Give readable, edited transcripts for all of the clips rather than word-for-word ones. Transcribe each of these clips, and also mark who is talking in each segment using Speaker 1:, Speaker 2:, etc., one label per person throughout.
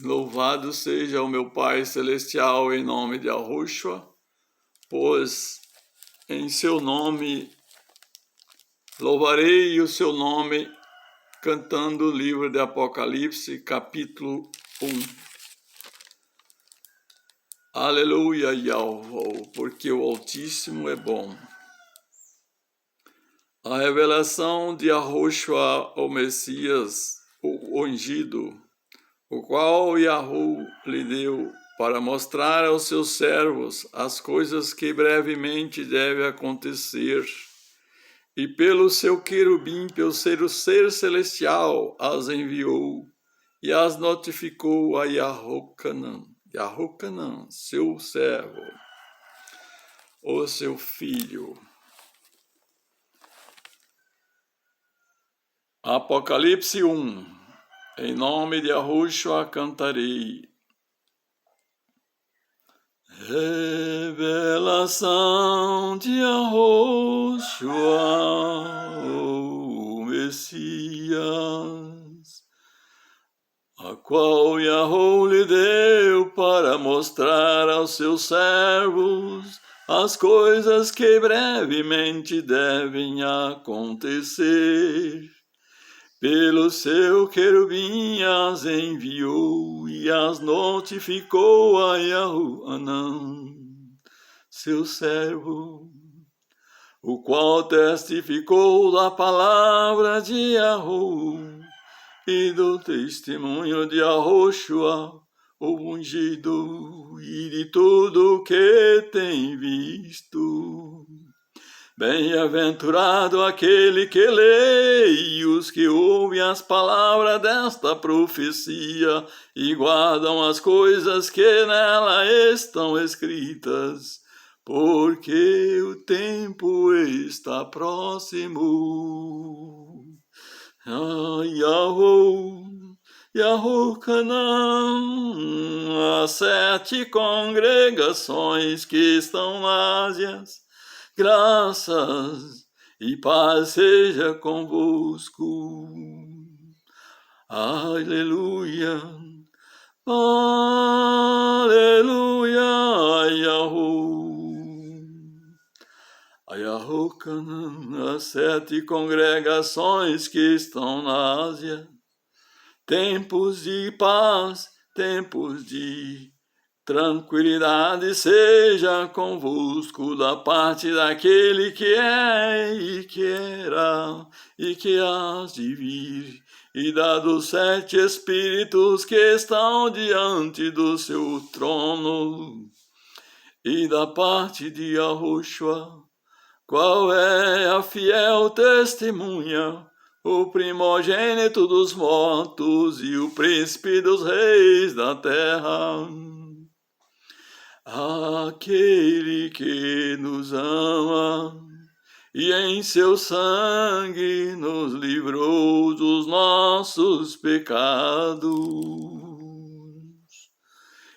Speaker 1: Louvado seja o meu Pai Celestial em nome de Yahushua, pois em seu nome louvarei o seu nome cantando o livro de Apocalipse, capítulo 1. Aleluia, Yahweh, porque o Altíssimo é bom. A revelação de Yahushua, o Messias, o ungido, o qual Yahu lhe deu para mostrar aos seus servos as coisas que brevemente devem acontecer, e pelo seu querubim, pelo seu ser celestial, as enviou e as notificou a Yahucanan, seu servo, o seu filho. Apocalipse 1. Em nome de Yahushua cantarei. Revelação de Yahushua, o Messias, a qual Yahu lhe deu para mostrar aos seus servos as coisas que brevemente devem acontecer. Pelo seu querubim as enviou e as notificou a Yahuanã, seu servo, o qual testificou da palavra de Yahu e do testemunho de Yahushua, o ungido, e de tudo o que tem visto. Bem-aventurado aquele que lê e os que ouvem as palavras desta profecia e guardam as coisas que nela estão escritas, porque o tempo está próximo. Yahucanan, as 7 congregações que estão na Ásia, graças e paz seja convosco. Aleluia, aleluia, Yahucanan, as 7 congregações que estão na Ásia, tempos de paz, tempos de tranquilidade seja convosco da parte daquele que é e que era e que hás de vir, e da dos 7 espíritos que estão diante do seu trono, e da parte de Yahushua, qual é a fiel testemunha, o primogênito dos mortos e o príncipe dos reis da terra. Aquele que nos ama e em seu sangue nos livrou dos nossos pecados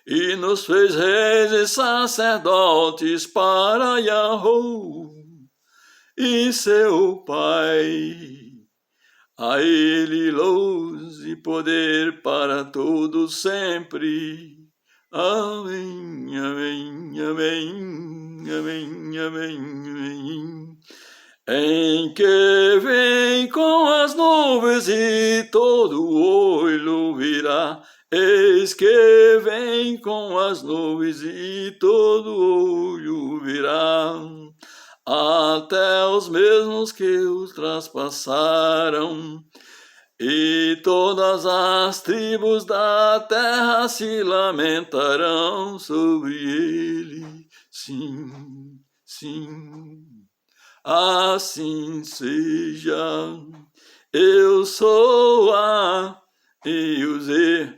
Speaker 1: e nos fez reis e sacerdotes para Yahu e seu Pai. A ele luz e poder para todos sempre. Amém, amém, amém, amém, amém, amém. Em que vem com as nuvens e todo olho virá. Eis que vem com as nuvens e todo olho virá. Até os mesmos que os traspassaram. E todas as tribos da terra se lamentarão sobre ele. Sim, sim, assim seja. Eu sou A e o Z.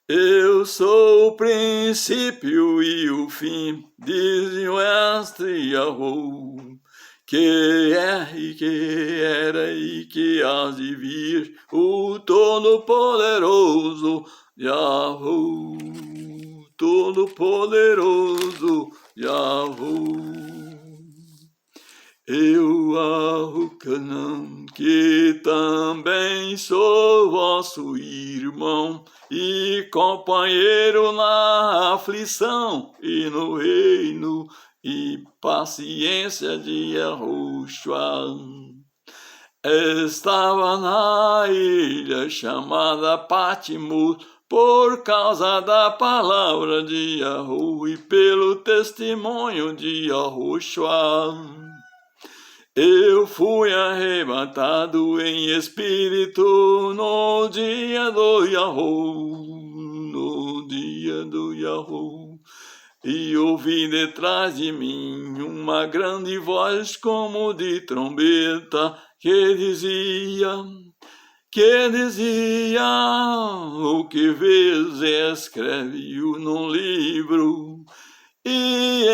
Speaker 1: Eu sou o princípio e o fim, diz o mestre Yahu, que é e que era e que há de vir, o Todo-Poderoso Yahu, Todo-Poderoso Yahu. Eu, Ahucanã, que também sou vosso irmão e companheiro na aflição e no reino e paciência de Yahushua. Estava na ilha chamada Patmos por causa da palavra de Yahu e pelo testemunho de Yahushua. Eu fui arrebatado em espírito no dia do Yahu, e ouvi detrás de mim uma grande voz como de trombeta que dizia, o que vês escreve-o num livro, e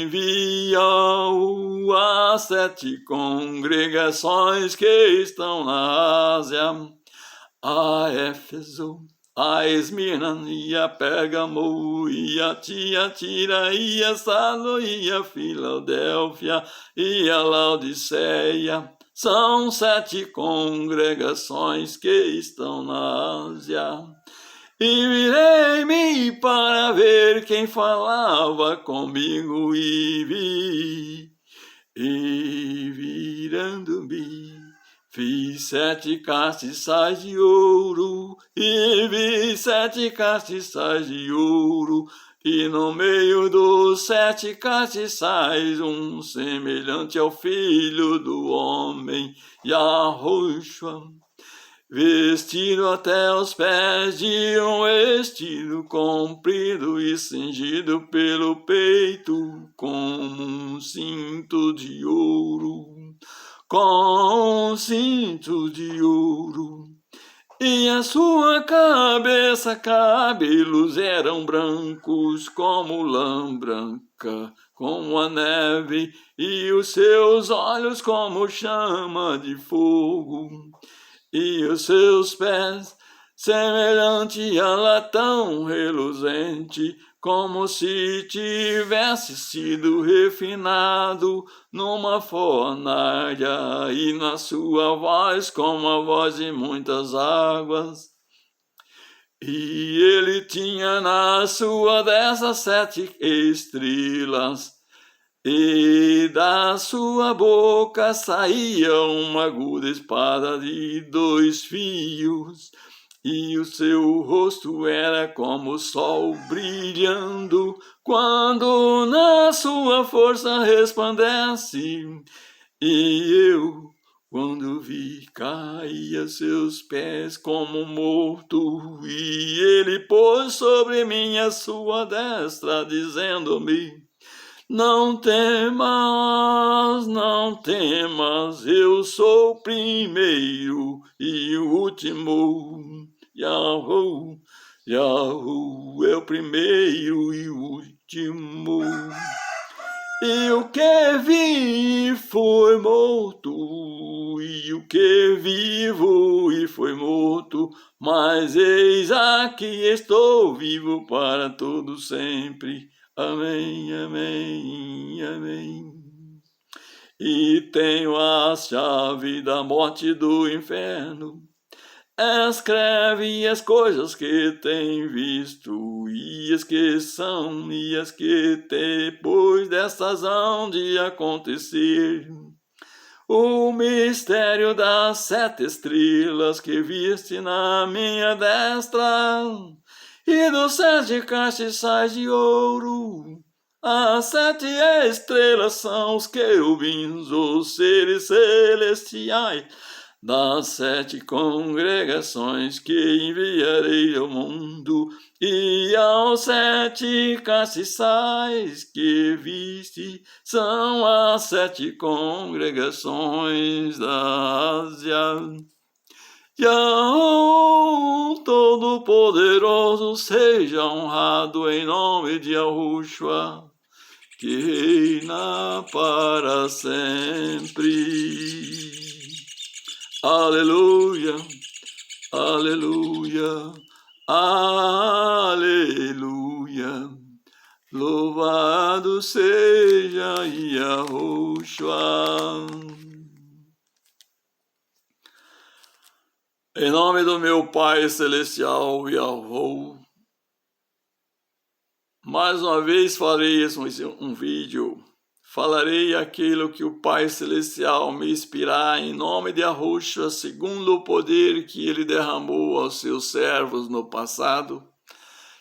Speaker 1: envia-o às 7 congregações que estão na Ásia, a Éfeso, a Esmirna e a Pérgamo, e a Tiatira, e a Sardo, e a Filadélfia, e a Laodiceia. São 7 congregações que estão na Ásia. E virei-me para ver quem falava comigo e virando-me, fiz 7 castiçais de ouro, e vi 7 castiçais de ouro, e no meio dos 7 castiçais, um semelhante ao Filho do Homem, Yahushua, vestido até os pés de um vestido comprido e cingido pelo peito como um cinto de ouro, e a sua cabeça cabelos eram brancos como lã branca, como a neve, e os seus olhos como chama de fogo, e os seus pés semelhante a latão reluzente, como se tivesse sido refinado numa fornalha, e na sua voz como a voz de muitas águas. E ele tinha na sua destra 7 estrelas, e da sua boca saía uma aguda espada de 2 fios, e o seu rosto era como o sol brilhando quando na sua força resplandece. E eu, quando vi, caí a seus pés como morto, e ele pôs sobre mim a sua destra, dizendo-me: não temas, eu sou o primeiro e o último. Yahu é o primeiro e o último. E o que vi foi morto, e o que vivo e foi morto, mas eis aqui estou vivo para todo sempre. Amém, amém, amém. E tenho a chave da morte e do inferno. Escreve as coisas que tem visto, e as que são, e as que depois destas hão de acontecer. O mistério das 7 estrelas que viste na minha destra, e dos 7 castiçais de ouro. As 7 estrelas são os querubins, os seres celestiais, das 7 congregações que enviarei ao mundo, e aos 7 castiçais que viste são as 7 congregações da Ásia. Yahweh Todo-Poderoso seja honrado em nome de Yahushua, que reina para sempre. Aleluia, aleluia, aleluia, Louvado seja Yahushua. Em nome do meu Pai Celestial, Yahu, mais uma vez farei um vídeo. Falarei aquilo que o Pai Celestial me inspirar em nome de Yahushua, segundo o poder que Ele derramou aos seus servos no passado,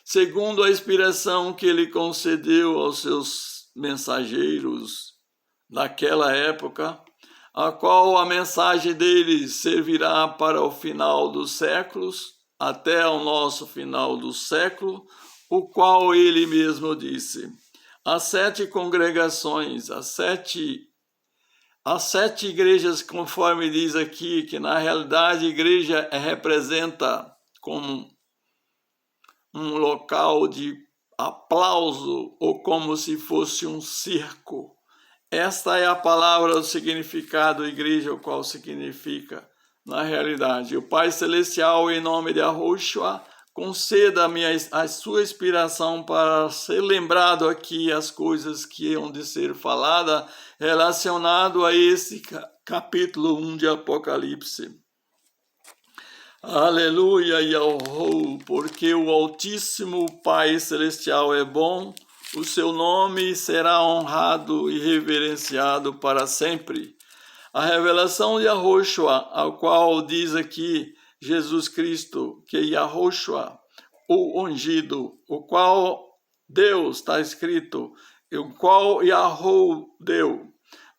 Speaker 1: segundo a inspiração que Ele concedeu aos seus mensageiros naquela época, a qual a mensagem deles servirá para o final dos séculos, até o nosso final do século, o qual ele mesmo disse. As 7 congregações, as sete igrejas, conforme diz aqui, que na realidade a igreja representa como um local de aplauso ou como se fosse um circo. Esta é a palavra, o significado igreja, o qual significa, na realidade. O Pai Celestial, em nome de Yahushua, conceda-me a sua inspiração para ser lembrado aqui as coisas que hão de ser faladas relacionado a esse capítulo 1 de Apocalipse. Aleluia, Yahu, porque o Altíssimo Pai Celestial é bom, o seu nome será honrado e reverenciado para sempre. A revelação de Yahushua, ao qual diz aqui Jesus Cristo, que Yahushua, o ungido, o qual Deus, está escrito, o qual Yahu deu,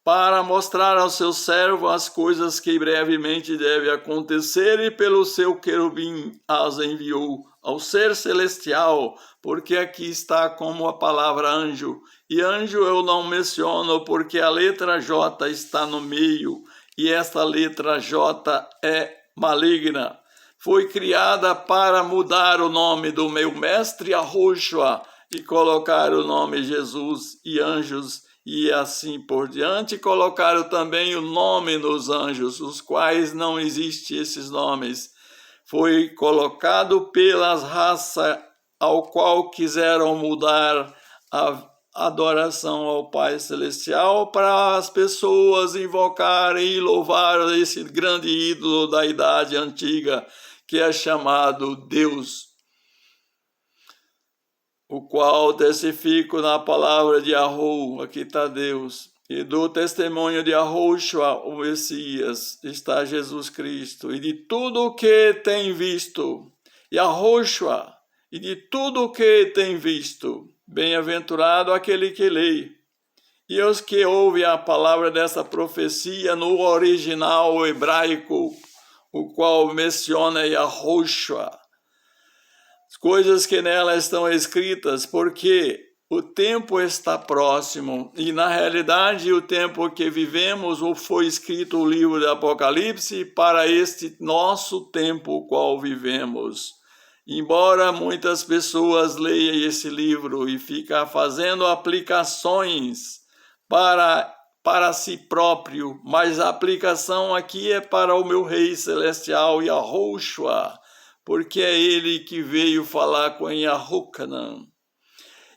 Speaker 1: para mostrar ao seu servo as coisas que brevemente devem acontecer, e pelo seu querubim as enviou ao ser celestial, porque aqui está como a palavra anjo, e anjo eu não menciono porque a letra J está no meio, e esta letra J é maligna. Foi criada para mudar o nome do meu mestre Yahushua e colocar o nome Jesus e anjos, e assim por diante. Colocaram também o nome nos anjos, os quais não existem esses nomes. Foi colocado pelas raças ao qual quiseram mudar a adoração ao Pai Celestial, para as pessoas invocarem e louvar esse grande ídolo da idade antiga, que é chamado Deus, o qual testifico na palavra de Yahu, aqui está Deus, e do testemunho de Yahushua, o Messias, está Jesus Cristo, e de tudo o que tem visto, Yahushua, e de tudo o que tem visto, bem-aventurado aquele que lê, e os que ouvem a palavra dessa profecia no original hebraico, o qual menciona Yahushua, coisas que nela estão escritas, porque o tempo está próximo, e na realidade o tempo que vivemos, ou foi escrito o livro do Apocalipse para este nosso tempo o qual vivemos. Embora muitas pessoas leiam esse livro e fiquem fazendo aplicações para si próprio, mas a aplicação aqui é para o meu Rei Celestial, Yahushua, porque é ele que veio falar com Yahukanan.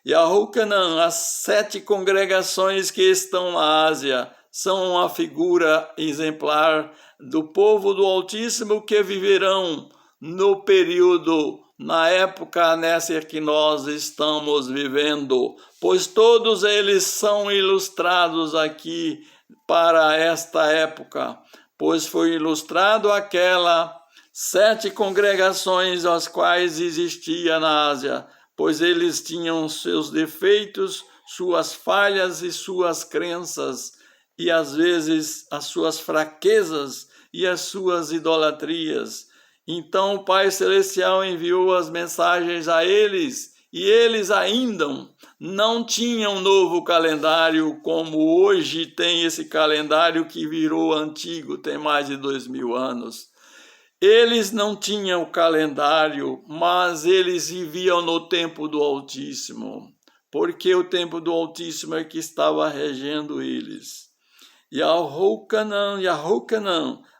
Speaker 1: Yahukanan, as 7 congregações que estão na Ásia, são uma figura exemplar do povo do Altíssimo que viverão no período, na época nessa que nós estamos vivendo, pois todos eles são ilustrados aqui para esta época, pois foi ilustrado aquela 7 congregações as quais existia na Ásia, pois eles tinham seus defeitos, suas falhas e suas crenças, e às vezes as suas fraquezas e as suas idolatrias. Então o Pai Celestial enviou as mensagens a eles, e eles ainda não tinham um novo calendário como hoje tem esse calendário que virou antigo, tem mais de 2000 anos. Eles não tinham calendário, mas eles viviam no tempo do Altíssimo, porque o tempo do Altíssimo é que estava regendo eles. Yahukanan,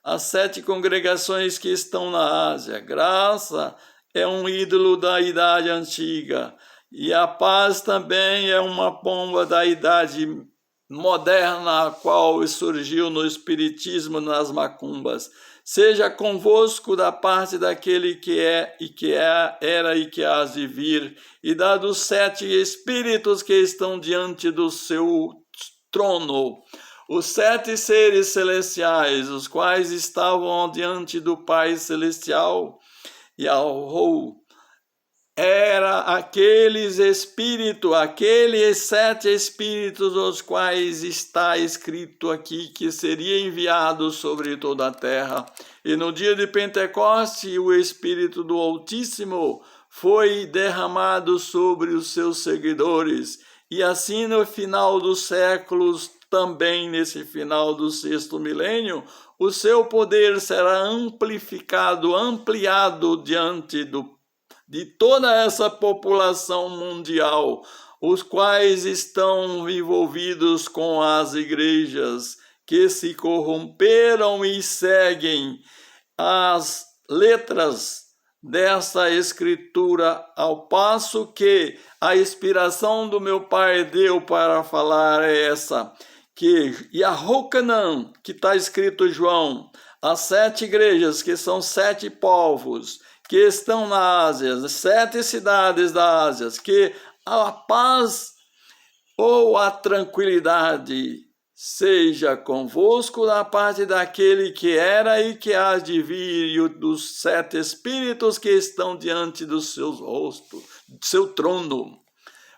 Speaker 1: as 7 congregações que estão na Ásia. Graça é um ídolo da idade antiga, E a paz também é uma pomba da idade moderna, a qual surgiu no espiritismo, nas macumbas. Seja convosco da parte daquele que é e que era e que há de vir, e da dos 7 espíritos que estão diante do seu trono, os 7 seres celestiais, os quais estavam diante do Pai Celestial, e ao era aqueles espíritos, aqueles 7 espíritos, os quais está escrito aqui que seria enviado sobre toda a terra. E no dia de Pentecoste, o Espírito do Altíssimo foi derramado sobre os seus seguidores. E assim no final dos séculos, também nesse final do 6º milênio, o seu poder será amplificado, ampliado diante de toda essa população mundial, os quais estão envolvidos com as igrejas que se corromperam e seguem as letras dessa escritura, ao passo que a inspiração do meu pai deu para falar é essa, que Yahokanan, que está escrito em João, as 7 igrejas, que são 7 povos, que estão na Ásia, as 7 cidades da Ásia, que a paz ou a tranquilidade seja convosco da parte daquele que era e que há de vir, e dos 7 espíritos que estão diante do seu rosto, do seu trono.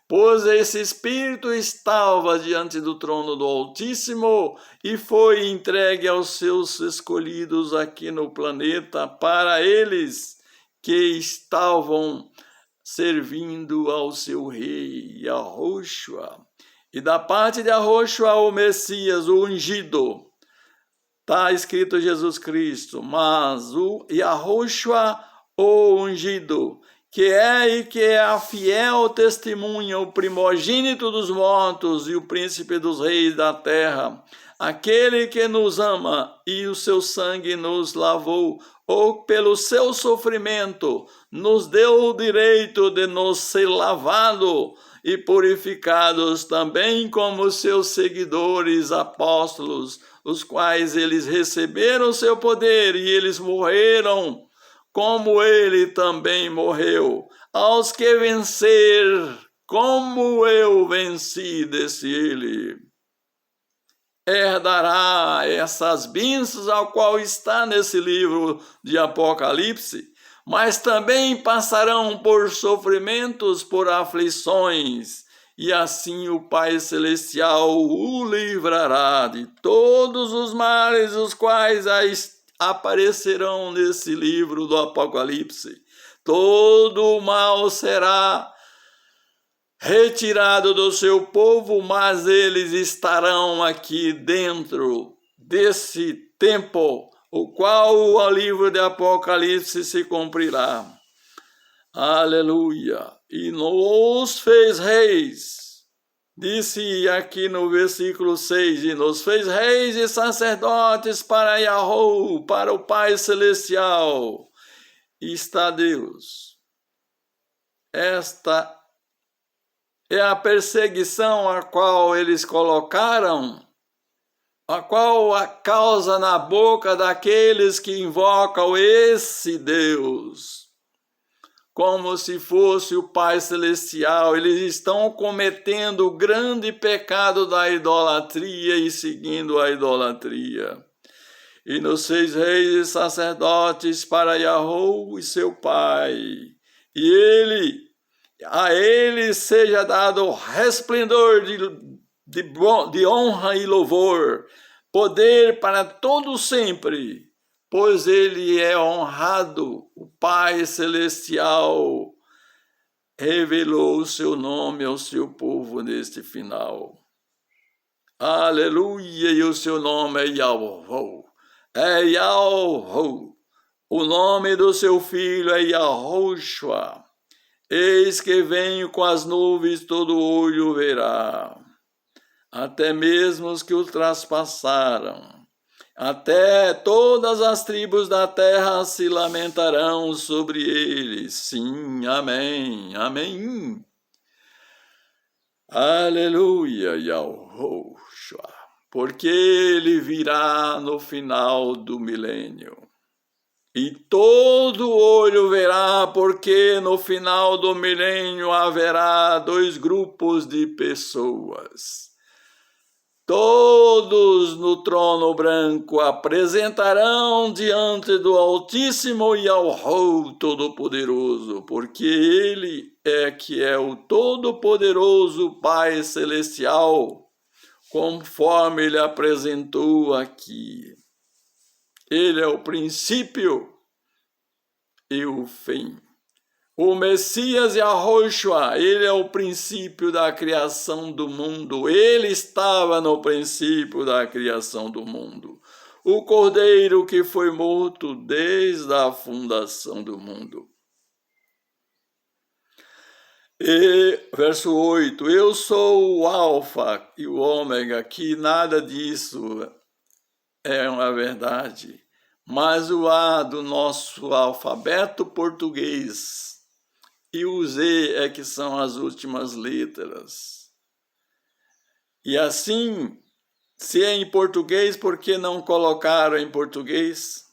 Speaker 1: Pois esse espírito estava diante do trono do Altíssimo e foi entregue aos seus escolhidos aqui no planeta para eles que estavam servindo ao seu rei Yahushua. E da parte de Yahushua, o Messias, o ungido, está escrito Jesus Cristo, mas o Yahushua, o ungido, que é e que é a fiel testemunha, o primogênito dos mortos e o príncipe dos reis da terra, aquele que nos ama e o seu sangue nos lavou, ou pelo seu sofrimento nos deu o direito de nos ser lavado e purificados também como seus seguidores apóstolos, os quais eles receberam o seu poder e eles morreram como ele também morreu. Aos que vencer, como eu venci, disse ele, herdará essas bênçãos ao qual está nesse livro de Apocalipse, mas também passarão por sofrimentos, por aflições, e assim o Pai Celestial o livrará de todos os males, os quais aparecerão nesse livro do Apocalipse. Todo o mal será retirado do seu povo, mas eles estarão aqui dentro desse tempo, o qual o livro de Apocalipse se cumprirá. Aleluia! E nos fez reis. Disse aqui no versículo 6, e nos fez reis e sacerdotes para Yahweh, para o Pai Celestial. E está Deus. Esta é a perseguição a qual eles colocaram, a qual a causa na boca daqueles que invocam esse Deus, como se fosse o Pai Celestial. Eles estão cometendo o grande pecado da idolatria e seguindo a idolatria. E nos 6 reis e sacerdotes para Yahweh e seu Pai, e a ele seja dado resplendor de honra e louvor, poder para todo sempre, pois ele é honrado. O Pai Celestial revelou o seu nome ao seu povo neste final. Aleluia! E o seu nome é Yahweh. É Yahweh. O nome do seu filho é Yahushua. Eis que venho com as nuvens, todo olho verá, até mesmo os que o traspassaram. Até todas as tribos da terra se lamentarão sobre ele. Sim, amém, amém. Aleluia, Yahushua, porque ele virá no final do milênio. E todo olho verá, porque no final do milênio haverá 2 grupos de pessoas. Todos no trono branco apresentarão diante do Altíssimo Yahuwah Todo-Poderoso, porque Ele é que é o Todo-Poderoso Pai Celestial, conforme Ele apresentou aqui. Ele é o princípio e o fim. O Messias Yahushua, ele é o princípio da criação do mundo. Ele estava no princípio da criação do mundo. O Cordeiro que foi morto desde a fundação do mundo. E, verso 8, eu sou o Alfa e o Ômega, que nada disso é uma verdade. Mas o A do nosso alfabeto português e o Z é que são as últimas letras. E assim, se é em português, por que não colocaram em português?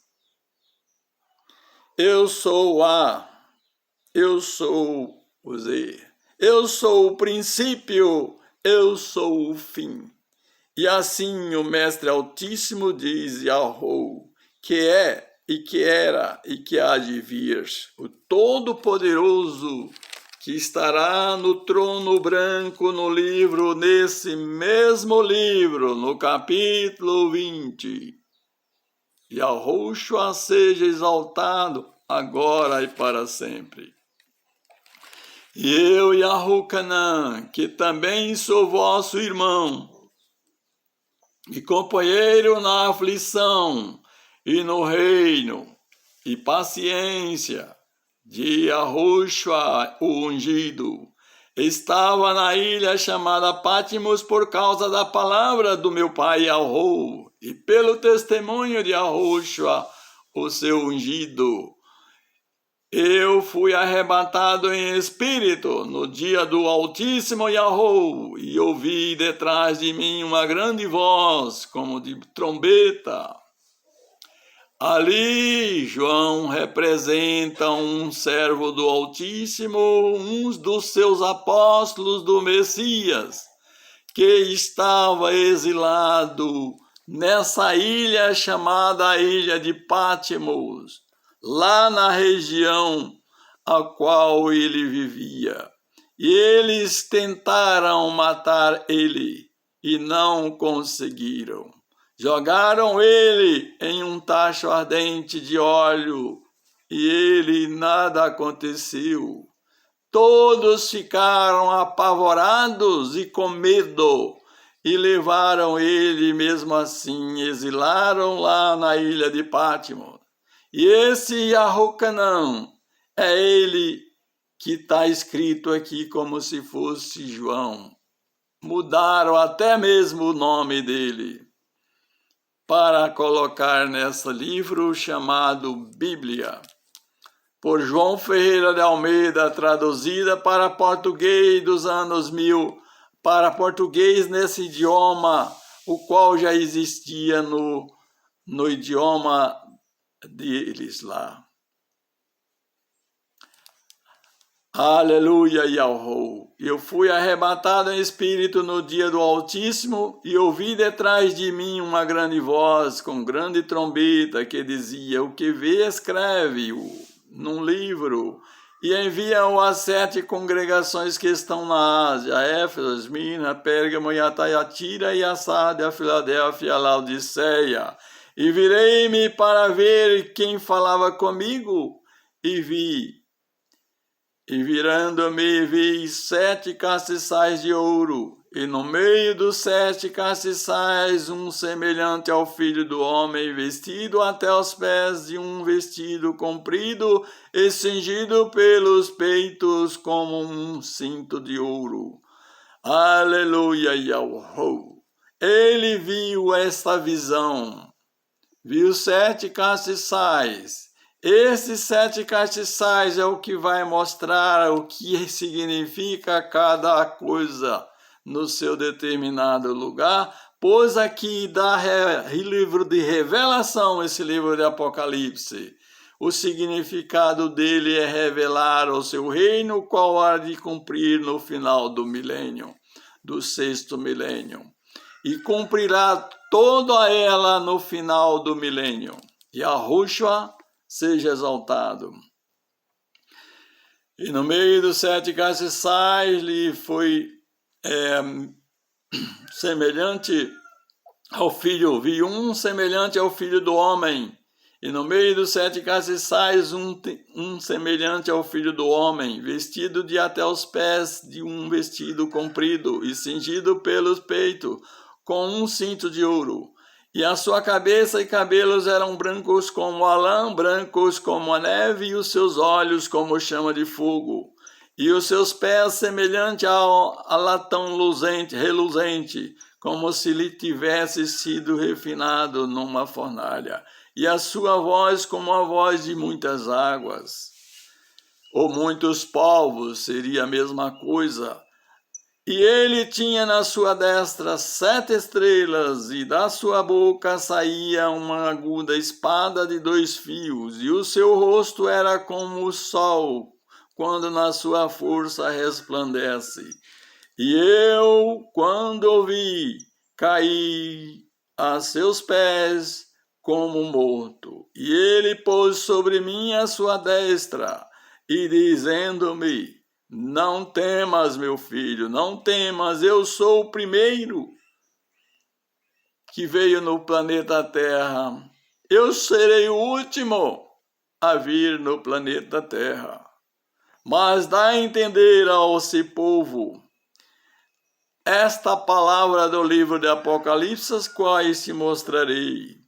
Speaker 1: Eu sou o A, eu sou o Z, eu sou o princípio, eu sou o fim. E assim o Mestre Altíssimo diz, Yahuwah, que é, e que era, e que há de vir, o Todo-Poderoso, que estará no trono branco no livro, nesse mesmo livro, no capítulo 20. Yahushua seja exaltado, agora e para sempre. E eu, Yahucanã, que também sou vosso irmão, e companheiro na aflição, e no reino, e paciência de Yahushua, o ungido, estava na ilha chamada Patmos por causa da palavra do meu pai Yahuwah, e pelo testemunho de Yahushua, o seu ungido. Eu fui arrebatado em espírito no dia do Altíssimo Yahuwah, e ouvi detrás de mim uma grande voz, como de trombeta. Ali, João representa um servo do Altíssimo, um dos seus apóstolos do Messias, que estava exilado nessa ilha chamada Ilha de Patmos, lá na região a qual ele vivia. E eles tentaram matar ele e não conseguiram. Jogaram ele em um tacho ardente de óleo e ele nada aconteceu. Todos ficaram apavorados e com medo e levaram ele mesmo assim, exilaram lá na ilha de Patmos. E esse Yahucanã é ele que está escrito aqui como se fosse João. Mudaram até mesmo o nome dele para colocar nesse livro chamado Bíblia, por João Ferreira de Almeida, traduzida para português dos anos 1000, para português nesse idioma, o qual já existia no idioma deles lá. Aleluia, Yahuwah. Eu fui arrebatado em espírito no dia do Altíssimo e ouvi detrás de mim uma grande voz com grande trombeta que dizia: o que vê, escreve-o num livro e envia-o às 7 congregações que estão na Ásia, Éfeso, Esmirna, Pérgamo, Thyatira e a Sardes, a Filadélfia e a Laodiceia. E virei-me para ver quem falava comigo e vi. E virando-me, vi 7 castiçais de ouro, e no meio dos 7 castiçais um semelhante ao Filho do Homem, vestido até os pés de um vestido comprido e cingido pelos peitos como um cinto de ouro. Aleluia, Yahuwah! Ele viu esta visão, viu 7 castiçais. Esses 7 castiçais é o que vai mostrar o que significa cada coisa no seu determinado lugar, pois aqui dá livro de revelação, esse livro de Apocalipse. O significado dele é revelar o seu reino, o qual há de cumprir no final do milênio, do 6º milênio. E cumprirá toda ela no final do milênio. E Yahushua seja exaltado. E no meio dos 7 castiçais lhe foi semelhante ao filho, vi um semelhante ao filho do homem. E no meio dos 7 castiçais um semelhante ao filho do homem, vestido de até os pés de um vestido comprido e cingido pelos peitos, com um cinto de ouro. E a sua cabeça e cabelos eram brancos como a lã, brancos como a neve, e os seus olhos como chama de fogo. E os seus pés semelhante a latão reluzente, como se lhe tivesse sido refinado numa fornalha. E a sua voz como a voz de muitas águas. Ou muitos povos, seria a mesma coisa. E ele tinha na sua destra 7 estrelas, e da sua boca saía uma aguda espada de 2 fios, e o seu rosto era como o sol, quando na sua força resplandece. E eu, quando ouvi, caí a seus pés como morto. E ele pôs sobre mim a sua destra, e dizendo-me: não temas, meu filho, não temas, eu sou o primeiro que veio no planeta Terra. Eu serei o último a vir no planeta Terra. Mas dá a entender ao esse povo esta palavra do livro de Apocalipse, quais te mostrarei.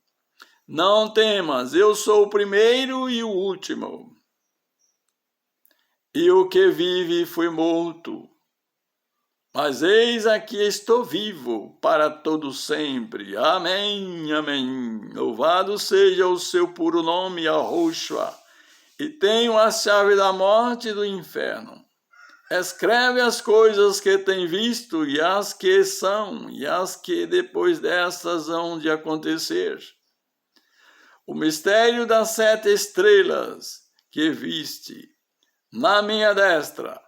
Speaker 1: Não temas, eu sou o primeiro e o último. E o que vive foi morto. Mas eis aqui estou vivo para todo sempre. Amém, amém. Louvado seja o seu puro nome, Yahushua. E tenho a chave da morte e do inferno. Escreve as coisas que tem visto e as que são e as que depois destas hão de acontecer. O mistério das 7 estrelas que viste na minha destra,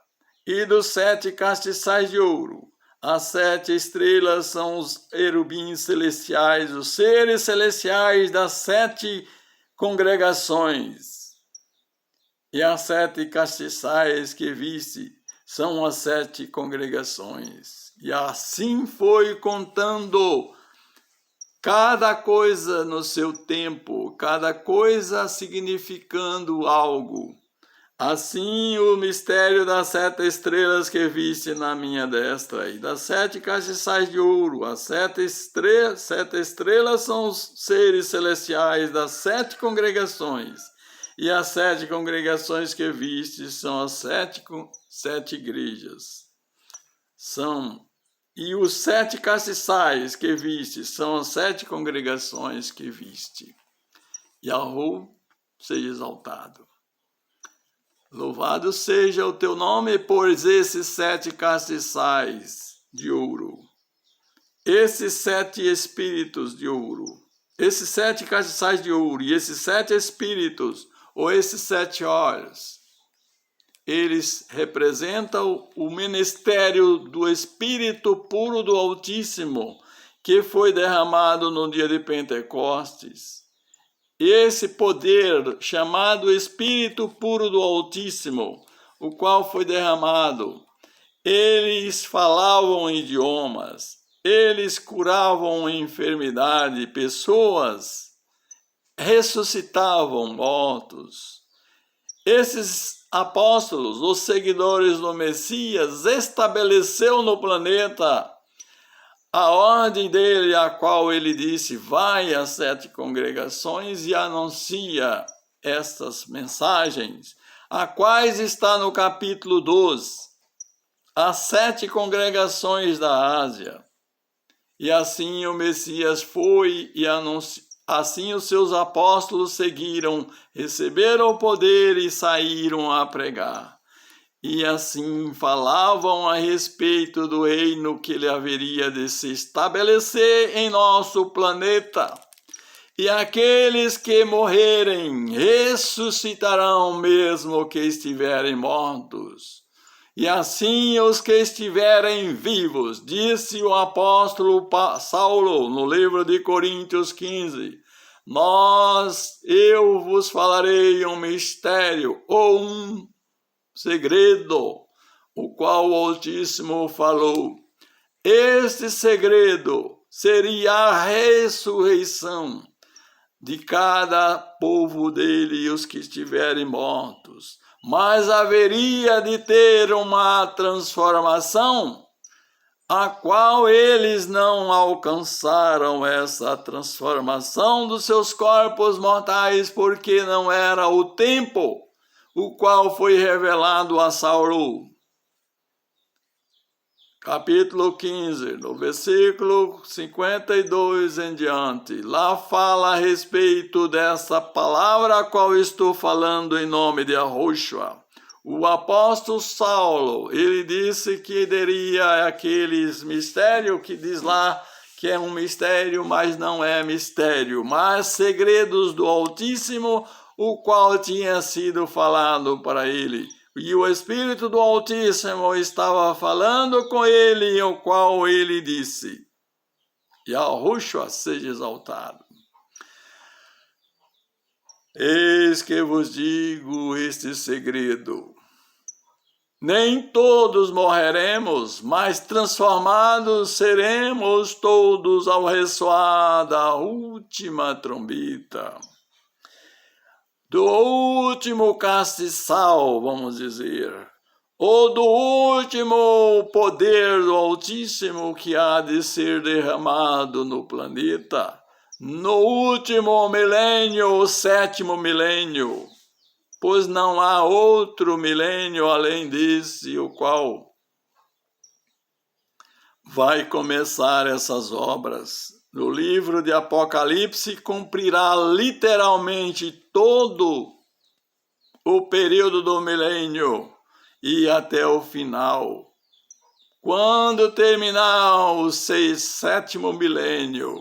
Speaker 1: e dos 7 castiçais de ouro. As 7 estrelas são os querubins celestiais, os seres celestiais das 7 congregações. E as 7 castiçais que viste são as 7 congregações. E assim foi contando cada coisa no seu tempo, cada coisa significando algo. Assim, o mistério das 7 estrelas que viste na minha destra, e das 7 castiçais de ouro. As 7 estrelas são os seres celestiais das 7 congregações, e as 7 congregações que viste são as 7 igrejas. E os 7 castiçais que viste são as 7 congregações que viste. Yahu seja exaltado. Louvado seja o teu nome por esses 7 castiçais de ouro, esses 7 espíritos de ouro, esses 7 castiçais de ouro e esses 7 espíritos, ou esses 7 olhos, eles representam o ministério do Espírito puro do Altíssimo, que foi derramado no dia de Pentecostes. Esse poder chamado Espírito puro do Altíssimo, o qual foi derramado, eles falavam idiomas, eles curavam enfermidade, pessoas ressuscitavam mortos. Esses apóstolos, os seguidores do Messias, estabeleceu no planeta a ordem dele, a qual ele disse: vai às 7 congregações e anuncia estas mensagens, a quais está no capítulo 12, as 7 congregações da Ásia. E assim o Messias foi e anunciou. Assim os seus apóstolos seguiram, receberam o poder e saíram a pregar. e assim falavam a respeito do reino que ele haveria de se estabelecer em nosso planeta. E aqueles que morrerem ressuscitarão mesmo que estiverem mortos. E assim os que estiverem vivos, disse o apóstolo Saulo no livro de Coríntios 15, eu vos falarei um mistério ou um segredo, o qual o Altíssimo falou. Este segredo seria a ressurreição de cada povo dele e os que estiverem mortos. Mas haveria de ter uma transformação, a qual eles não alcançaram essa transformação dos seus corpos mortais, porque não era o tempo, o qual foi revelado a Saulo. Capítulo 15, no versículo 52 em diante, lá fala a respeito dessa palavra a qual estou falando em nome de Yahushua. O apóstolo Saulo, ele disse que teria aqueles mistérios que diz lá que é um mistério, mas não é mistério, mas segredos do Altíssimo, o qual tinha sido falado para ele. E o Espírito do Altíssimo estava falando com ele, o qual ele disse: Yahushua seja exaltado. Eis que vos digo este segredo. Nem todos morreremos, mas transformados seremos todos ao ressoar da última trombeta. Do último castiçal, vamos dizer, ou do último poder do Altíssimo que há de ser derramado no planeta, no último milênio, o 7º milênio, pois não há outro milênio além desse, o qual vai começar essas obras. No livro de Apocalipse, cumprirá literalmente todo o período do milênio e até o final. Quando terminar o 7º milênio,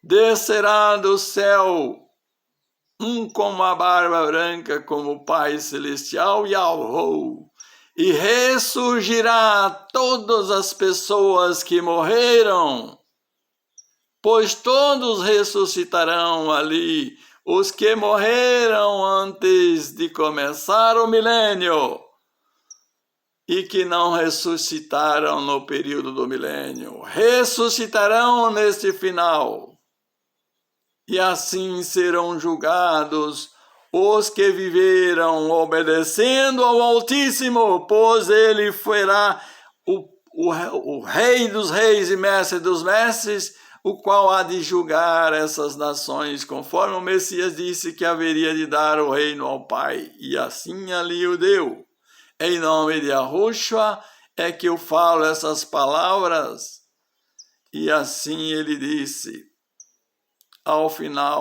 Speaker 1: descerá do céu um com uma barba branca como o Pai Celestial Yahuwah, e ressurgirá todas as pessoas que morreram, pois todos ressuscitarão ali, os que morreram antes de começar o milênio e que não ressuscitaram no período do milênio, ressuscitarão neste final. E assim serão julgados os que viveram obedecendo ao Altíssimo, pois ele será o Rei dos reis e Mestre dos mestres, o qual há de julgar essas nações, conforme o Messias disse que haveria de dar o reino ao Pai, e assim ali o deu. Em nome de Yahushua é que eu falo essas palavras, e assim ele disse, ao final,